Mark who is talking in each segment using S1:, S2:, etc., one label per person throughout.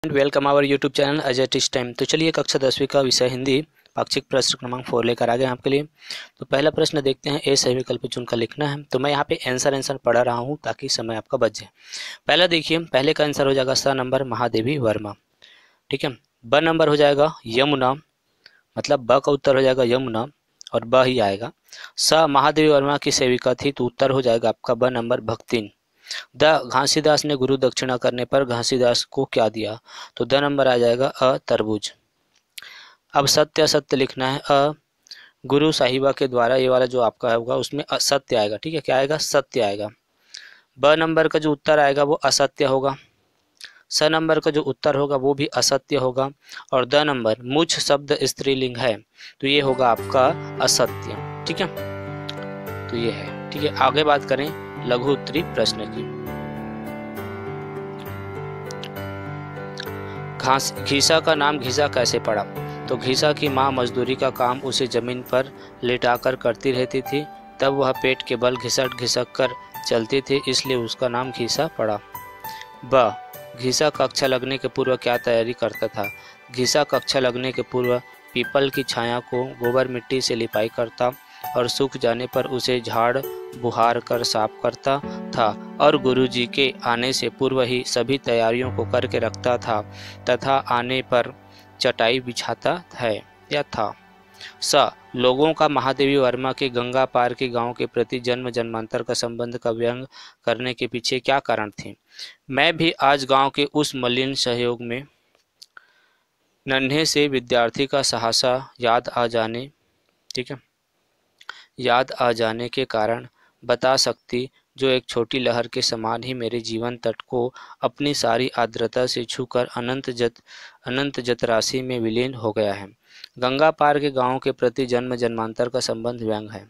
S1: Welcome our YouTube channel Ajay teach time. तो चलिए कक्षा 10वीं का विषय हिंदी पाक्षिक प्रश्न क्रमांक 4 लेकर आ गए आपके लिए। तो पहला प्रश्न देखते हैं, ए सही विकल्प चुनकर लिखना है। तो मैं यहाँ पे आंसर पढ़ा रहा हूँ ताकि समय आपका बच जाए। पहला देखिए, पहले का आंसर हो जाएगा स नंबर महादेवी वर्मा, ठीक है। ब नंबर हो जाएगा यमुना, मतलब ब का उत्तर हो जाएगा यमुना और ब ही आएगा। स महादेवी वर्मा की सेविका थी, तो उत्तर हो जाएगा आपका ब नंबर भक्तिन। द घासीदास ने गुरु दक्षिणा करने पर घासीदास को क्या दिया, तो द नंबर आ जाएगा अ तरबूज। अब सत्य असत्य लिखना है। गुरु साहिबा के द्वारा, ये वाला जो आपका होगा उसमें असत्य आएगा, ठीक है। क्या आएगा? सत्य आएगा। ब नंबर का जो उत्तर आएगा वो असत्य होगा। स नंबर का जो उत्तर होगा वो भी असत्य होगा। और द नंबर मुझ शब्द स्त्रीलिंग है, तो ये होगा आपका असत्य, ठीक है। तो ये है, ठीक है। आगे बात करें लघु उत्तरी प्रश्न की। घीसा का नाम घीसा कैसे पड़ा, तो घीसा की माँ मजदूरी का काम उसे जमीन पर लेटाकर करती रहती थी, तब वह पेट के बल घिसट घिसक कर चलती थी, इसलिए उसका नाम घीसा पड़ा। ब घीसा कक्षा लगने के पूर्व क्या तैयारी करता था, घीसा कक्षा लगने के पूर्व पीपल की छाया को गोबर मिट्टी से लिपाई करता और सूख जाने पर उसे झाड़ बुहार कर साफ करता था और गुरुजी के आने से पूर्व ही सभी तैयारियों को करके रखता था तथा आने पर चटाई बिछाता है या था। स लोगों का महादेवी वर्मा के गंगा पार के गांव के प्रति जन्म जन्मांतर का संबंध का व्यंग करने के पीछे क्या कारण थे। मैं भी आज गांव के उस मलिन सहयोग में नन्हे से विद्यार्थी का साहसा याद आ जाने, ठीक है, याद आ जाने के कारण बता सकती, जो एक छोटी लहर के समान ही मेरे जीवन तट को अपनी सारी आर्द्रता से छूकर अनंत जतराशि में विलीन हो गया है। गंगा पार के गांवों के प्रति जन्म जन्मांतर का संबंध व्यंग है।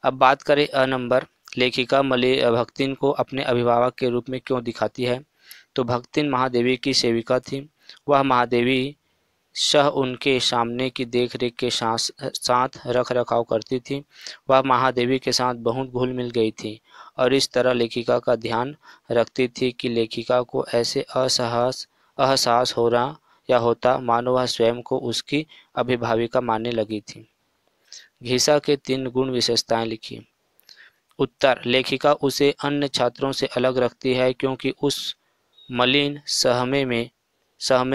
S1: अब बात करें अ नंबर, लेखिका भक्तिन को अपने अभिभावक के रूप में क्यों दिखाती है, तो भक्तिन महादेवी की सेविका थी। वह महादेवी सह उनके सामने की देखरेख के साथ रख रखाव करती थी। वह महादेवी के साथ बहुत घुल मिल गई थी और इस तरह लेखिका का ध्यान रखती थी कि लेखिका को ऐसे अहसास हो रहा या होता मानो वह स्वयं को उसकी अभिभाविका मानने लगी थी। घीसा के 3 गुण विशेषताएं लिखिए। उत्तर, लेखिका उसे अन्य छात्रों से अलग रखती है क्योंकि उस मलिन सहमे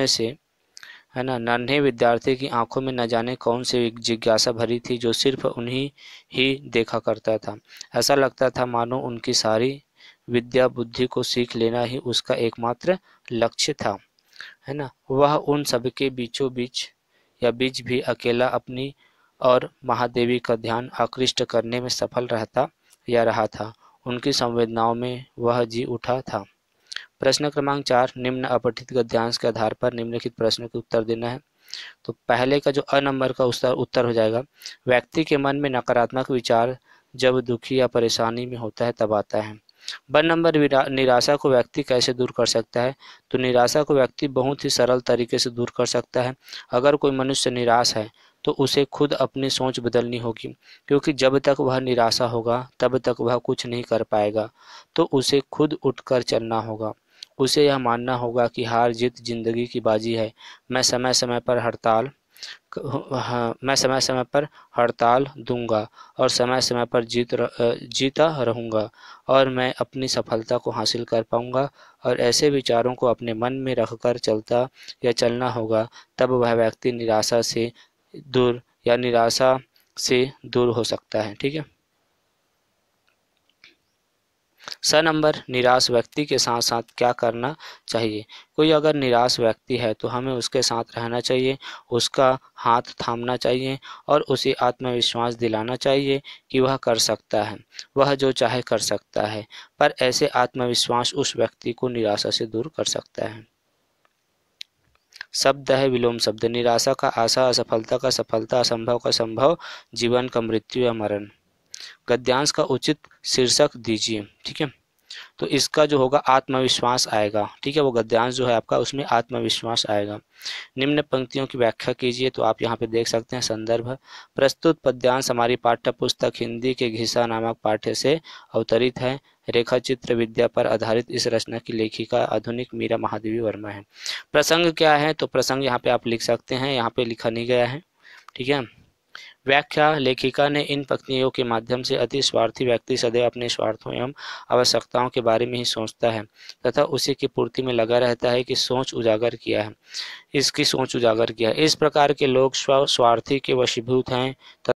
S1: से, है ना, नन्हे विद्यार्थी की आंखों में न जाने कौन सी जिज्ञासा भरी थी जो सिर्फ उन्हीं ही देखा करता था। ऐसा लगता था मानो उनकी सारी विद्या बुद्धि को सीख लेना ही उसका एकमात्र लक्ष्य था, है ना। वह उन सबके बीचों बीच भी अकेला अपनी और महादेवी का ध्यान आकृष्ट करने में सफल रहा था। उनकी संवेदनाओं में वह जी उठा था। प्रश्न क्रमांक 4, निम्न अपठित गद्यांश के आधार पर निम्नलिखित प्रश्नों के उत्तर देना है। तो पहले का जो अ नंबर का उत्तर हो जाएगा, व्यक्ति के मन में नकारात्मक विचार जब दुखी या परेशानी में होता है तब आता है। ब नंबर, निराशा को व्यक्ति कैसे दूर कर सकता है, तो निराशा को व्यक्ति बहुत ही सरल तरीके से दूर कर सकता है। अगर कोई मनुष्य निराश है तो उसे खुद अपनी सोच बदलनी होगी, क्योंकि जब तक वह निराशा होगा तब तक वह कुछ नहीं कर पाएगा। तो उसे खुद उठकर चलना होगा। उसे यह मानना होगा कि हार जीत जिंदगी की बाजी है। मैं समय समय पर हड़ताल दूंगा और समय समय पर जीता रहूंगा और मैं अपनी सफलता को हासिल कर पाऊंगा। और ऐसे विचारों को अपने मन में रखकर चलना होगा, तब वह व्यक्ति निराशा से दूर हो सकता है, ठीक है। स नंबर, निराश व्यक्ति के साथ साथ क्या करना चाहिए। कोई अगर निराश व्यक्ति है तो हमें उसके साथ रहना चाहिए, उसका हाथ थामना चाहिए और उसे आत्मविश्वास दिलाना चाहिए कि वह कर सकता है, वह जो चाहे कर सकता है। पर ऐसे आत्मविश्वास उस व्यक्ति को निराशा से दूर कर सकता है। शब्द है विलोम शब्द, निराशा का आशा, असफलता का सफलता, असंभव का संभव, जीवन का मृत्यु या मरण। गद्यांश का उचित शीर्षक दीजिए, ठीक है। तो इसका जो होगा आत्मविश्वास आएगा। ठीक है, वो गद्यांश जो है आपका उसमें आत्मविश्वास आएगा। निम्न पंक्तियों की व्याख्या कीजिए। तो आप यहाँ पे देख सकते हैं संदर्भ, प्रस्तुत पद्यांश हमारी पाठ्य पुस्तक हिंदी के घिसा नामक पाठ्य से अवतरित है। रेखा चित्र विद्या पर आधारित इस रचना की लेखिका आधुनिक मीरा महादेवी वर्मा है। प्रसंग क्या है? तो प्रसंग यहाँ पे आप लिख सकते हैं, यहाँ पे लिखा नहीं गया है। ठीक है। व्याख्या, लेखिका ने इन पंक्तियों के माध्यम से अति स्वार्थी व्यक्ति सदैव अपने स्वार्थों एवं आवश्यकताओं के बारे में ही सोचता है तथा उसी की पूर्ति में लगा रहता है कि सोच उजागर किया है, इसकी सोच उजागर किया है। इस प्रकार के लोग स्व स्वार्थी के वशीभूत हैं